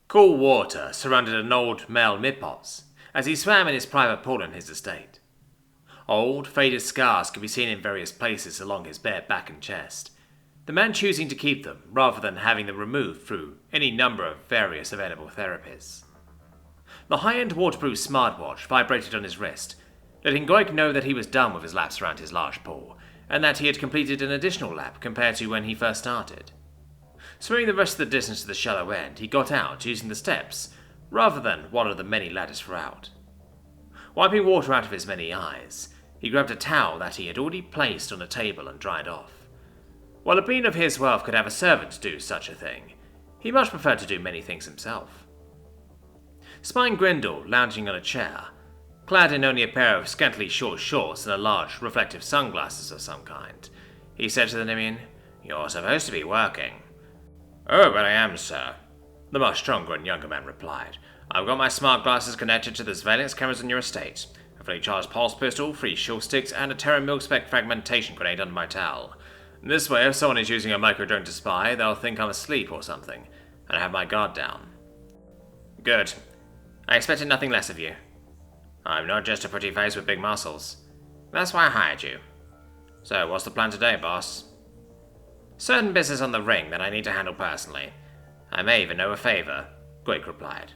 Cool water surrounded an old male midpots as he swam in his private pool on his estate. Old, faded scars could be seen in various places along his bare back and chest, the man choosing to keep them rather than having them removed through any number of various available therapies. The high-end waterproof smartwatch vibrated on his wrist, letting Goik know that he was done with his laps around his large pool, and that he had completed an additional lap compared to when he first started. Swimming the rest of the distance to the shallow end, he got out using the steps, rather than one of the many ladders throughout. Wiping water out of his many eyes, he grabbed a towel that he had already placed on a table and dried off. While a being of his wealth could have a servant do such a thing, he much preferred to do many things himself. Spying Grendel lounging on a chair, clad in only a pair of scantily short shorts and a large, reflective sunglasses of some kind, he said to the Nemean, "You're supposed to be working." "Oh, but I am, sir," the much stronger and younger man replied. "I've got my smart glasses connected to the surveillance cameras on your estate, a fully charged pulse pistol, 3 shield sticks, and a Terra Milk-Spec fragmentation grenade under my towel. This way, if someone is using a microdrone to spy, they'll think I'm asleep or something, and I have my guard down." "Good. I expected nothing less of you." "I'm not just a pretty face with big muscles. That's why I hired you. So, what's the plan today, boss?" "Certain business on the ring that I need to handle personally. I may even owe a favor," Goik replied.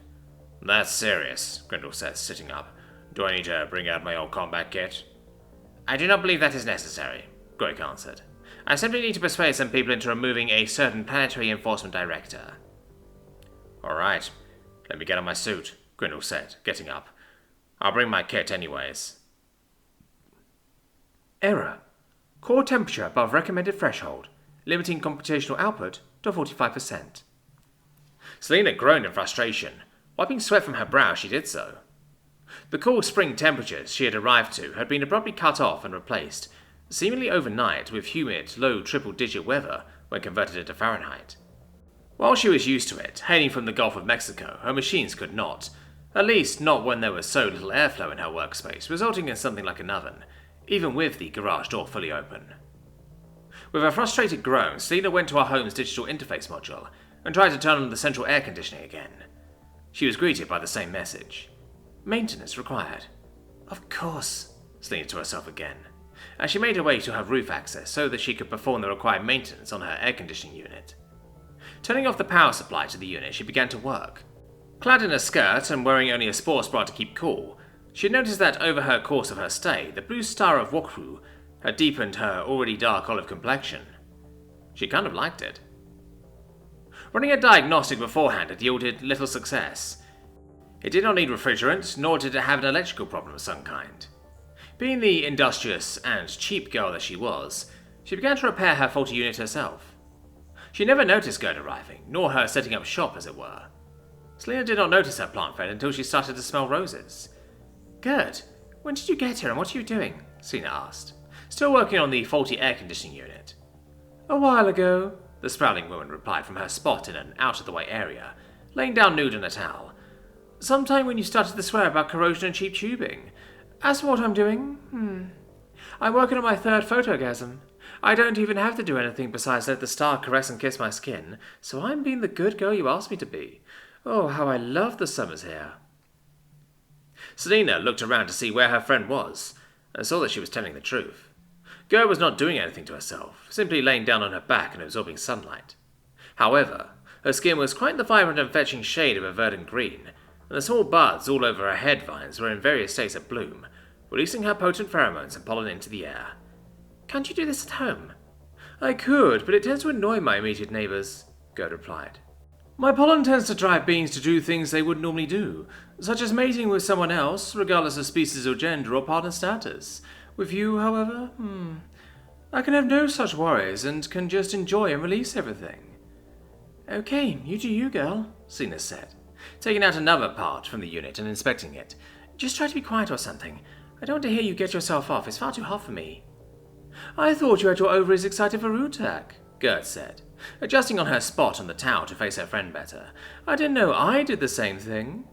"That's serious," Grendel said, sitting up. "Do I need to bring out my old combat kit?" "I do not believe that is necessary," Goik answered. "I simply need to persuade some people into removing a certain planetary enforcement director." "Alright, let me get on my suit," Grendel said, getting up. "I'll bring my kit anyways." Error. Core temperature above recommended threshold, limiting computational output to 45%. Selena groaned in frustration. Wiping sweat from her brow, she did so. The cool spring temperatures she had arrived to had been abruptly cut off and replaced, seemingly overnight, with humid, low triple-digit weather when converted into Fahrenheit. While she was used to it, hailing from the Gulf of Mexico, her machines could not, at least not when there was so little airflow in her workspace, resulting in something like an oven, even with the garage door fully open. With a frustrated groan, Selena went to her home's digital interface module and tried to turn on the central air conditioning again. She was greeted by the same message. Maintenance required. Of course, Selena to herself again, as she made her way to her roof access so that she could perform the required maintenance on her air conditioning unit. Turning off the power supply to the unit, she began to work. Clad in a skirt and wearing only a sports bra to keep cool, she had noticed that over her course of her stay, the blue star of Wokru had deepened her already dark olive complexion. She kind of liked it. Running a diagnostic beforehand had yielded little success. It did not need refrigerant, nor did it have an electrical problem of some kind. Being the industrious and cheap girl that she was, she began to repair her faulty unit herself. She never noticed Gerd arriving, nor her setting up shop, as it were. Selena did not notice her plant friend until she started to smell roses. "Gerd, when did you get here and what are you doing?" Selena asked, still working on the faulty air conditioning unit. "A while ago," the sprouting woman replied from her spot in an out-of-the-way area, laying down nude on a towel. "Sometime when you started to swear about corrosion and cheap tubing. As for what I'm doing, I'm working on my 3rd photogasm. I don't even have to do anything besides let the star caress and kiss my skin, so I'm being the good girl you asked me to be. Oh, how I love the summers here." Selena looked around to see where her friend was, and saw that she was telling the truth. Gerd was not doing anything to herself, simply laying down on her back and absorbing sunlight. However, her skin was quite the vibrant and fetching shade of a verdant green, and the small buds all over her head vines were in various states of bloom, releasing her potent pheromones and pollen into the air. "Can't you do this at home?" "I could, but it tends to annoy my immediate neighbours," Gerd replied. "My pollen tends to drive beings to do things they wouldn't normally do, such as mating with someone else, regardless of species or gender or partner status. With you, however, I can have no such worries and can just enjoy and release everything." "Okay, you do you, girl," Selena said, taking out another part from the unit and inspecting it. "Just try to be quiet or something. I don't want to hear you get yourself off. It's far too hot for me." "I thought you had your ovaries excited for Rutak," Gerd said, adjusting on her spot on the towel to face her friend better. "I didn't know I did the same thing."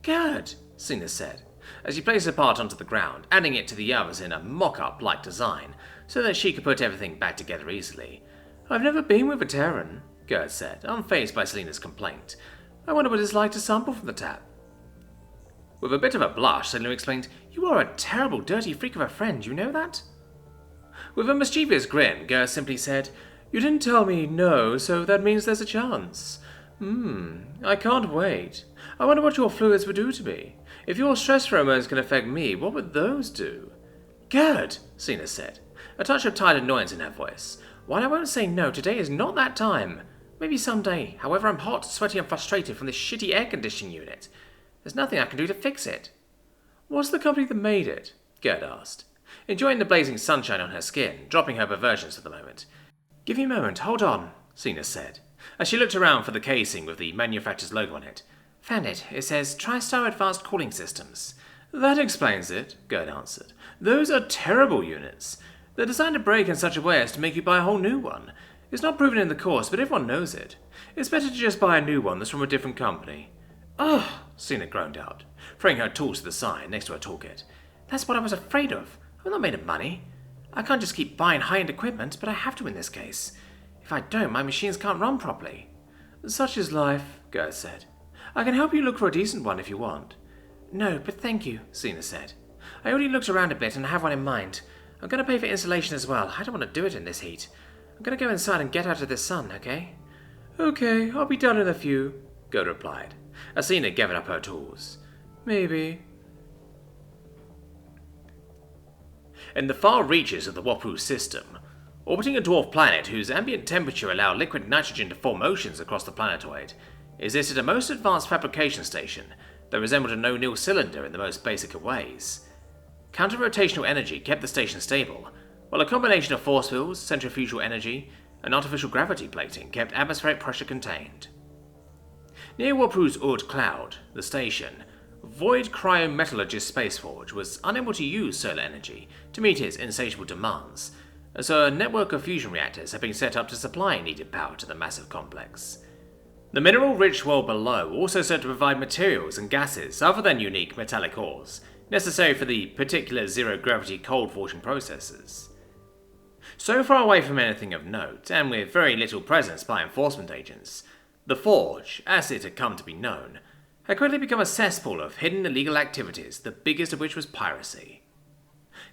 "Gerd," Selena said, as she placed her part onto the ground, adding it to the others in a mock-up-like design, so that she could put everything back together easily. "I've never been with a Terran," Gerd said, unfazed by Selena's complaint. I wonder what it's like to sample from the tap. With a bit of a blush, Selina explained, You are a terrible, dirty freak of a friend, you know that? With a mischievous grin, Ger simply said, You didn't tell me no, so that means there's a chance. I can't wait. I wonder what your fluids would do to me. If your stress pheromones can affect me, what would those do? Good, Selina said, a touch of tired annoyance in her voice. While I won't say no, today is not that time. Maybe someday. However, I'm hot, sweaty and frustrated from this shitty air conditioning unit. There's nothing I can do to fix it. What's the company that made it? Gerd asked, enjoying the blazing sunshine on her skin, dropping her perversions for the moment. Give me a moment, hold on, Selina said, as she looked around for the casing with the manufacturer's logo on it. Found it. It says TriStar Advanced Cooling Systems. That explains it, Gerd answered. Those are terrible units. They're designed to break in such a way as to make you buy a whole new one. It's not proven in the course, but everyone knows it. It's better to just buy a new one that's from a different company. Ugh, Selina groaned out, throwing her tools to the side next to her toolkit. That's what I was afraid of. I'm not made of money. I can't just keep buying high-end equipment, but I have to in this case. If I don't, my machines can't run properly. Such is life, Gerd said. I can help you look for a decent one if you want. No, but thank you, Selina said. I already looked around a bit and I have one in mind. I'm going to pay for installation as well. I don't want to do it in this heat. I'm going to go inside and get out of this sun, okay? Okay, I'll be done in a few, Gerd replied, as Selina gathered up her tools. Maybe. In the far reaches of the Wapu system, orbiting a dwarf planet whose ambient temperature allowed liquid nitrogen to form oceans across the planetoid, existed a most advanced fabrication station that resembled a no-nil cylinder in the most basic of ways. Counter-rotational energy kept the station stable, while a combination of force fields, centrifugal energy, and artificial gravity plating kept atmospheric pressure contained. Near Wapu's Oort cloud, the station, Void Cryometallurgist Spaceforge was unable to use solar energy to meet its insatiable demands, so a network of fusion reactors had been set up to supply needed power to the massive complex. The mineral-rich world below also served to provide materials and gases other than unique metallic ores, necessary for the particular zero-gravity cold forging processes. So far away from anything of note, and with very little presence by enforcement agents, the Forge, as it had come to be known, had quickly become a cesspool of hidden illegal activities, the biggest of which was piracy.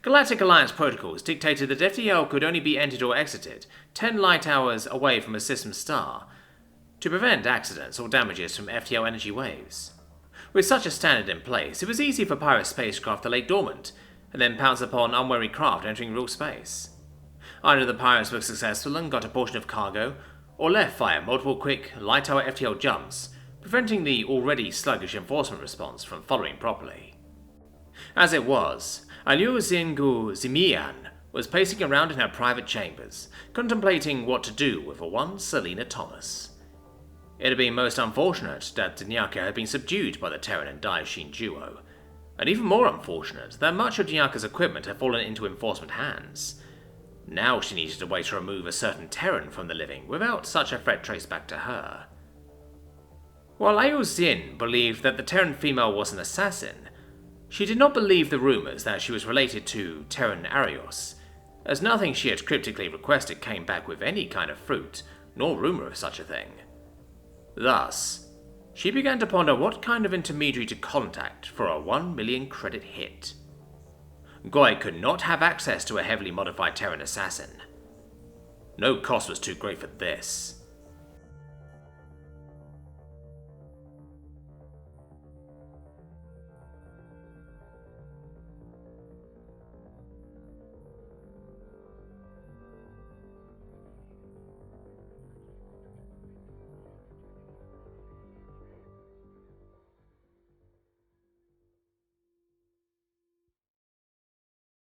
Galactic Alliance protocols dictated that FTL could only be entered or exited 10 light hours away from a system star, to prevent accidents or damages from FTL energy waves. With such a standard in place, it was easy for pirate spacecraft to lay dormant, and then pounce upon unwary craft entering real space. Either the pirates were successful and got a portion of cargo, or left via multiple quick, light-hour FTL jumps, preventing the already sluggish enforcement response from following properly. As it was, Aliu Zingu Zimian was pacing around in her private chambers, contemplating what to do with a one Selina Thomas. It had been most unfortunate that Dinyaka had been subdued by the Terran and Daishin duo, and even more unfortunate that much of Dinyaka's equipment had fallen into enforcement hands. Now she needed a way to remove a certain Terran from the living without such a threat traced back to her. While Ayo Zin believed that the Terran female was an assassin, she did not believe the rumours that she was related to Terran Arios, as nothing she had cryptically requested came back with any kind of fruit, nor rumour of such a thing. Thus, she began to ponder what kind of intermediary to contact for a 1 million credit hit. Goy could not have access to a heavily modified Terran assassin. No cost was too great for this.